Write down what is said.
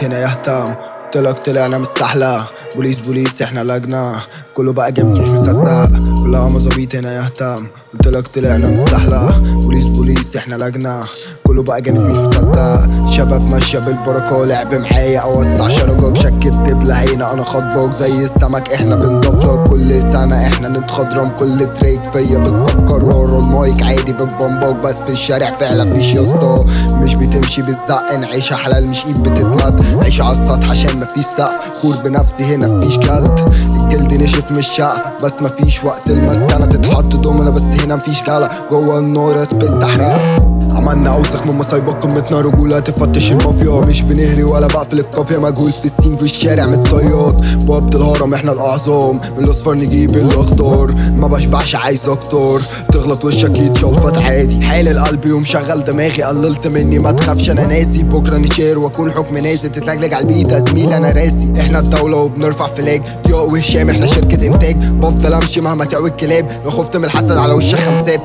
ظابط هنا يهتم. قلتلك طلعنا من السحلة، بوليس بوليس احنا لجنة، كله بقى جابني مش مصدق، كلها مظابيط هنا يهتم. قلتلك طلعنا من السحلة، بوليس بوليس احنا لجنة، كله بقى جابني مش مصدق. شباب ماشية بالبركة، لعب معايا اوسع شرجك، شكت دبلة هينا انا خطبك زي السمك، احنا بنزفرك كل سنة، احنا نتخضرم كل تريك فيا بتفكر ورا المايك عادي بتبمبك، بس في الشارع فعلا فيش ياسطا، مش بتمشي بالزق، نعيشها حلال مش ايد بتتمد، عيش على السطح عشان مفيش سقف، خور بنفسي هنا مفيش كلت، الجلد نشف مش شقة، بس مفيش وقت المسكنة تتحط دومنا، بس هنا مفيش جالة جوه النور اسبت تحرق. عملنا اوسخ من مصايبة قمتنا رجولة تفتش المافيا، مش بنهري ولا بقفل القافية، مجهول في السين في الشارع متصيد، بوابة الهرم احنا الاعظام، من الاصفر نجيب الاخضر، ما بشبعش عايز اكتر، تغلط وشك يتشلفط عادي، حالل قلبي ومشغل دماغي، قللت مني ما تخافش انا ناسي، بكرة نشير واكون حكم ناسي، تتلجلج على البيت يا زميلي انا راسي، احنا الدولة وبنرفع فلاج، ضياء وهشام احنا شركة انتاج، بفضل امشي مهما تعوي الكلاب، لو خفت من الحسد على وش خمسات.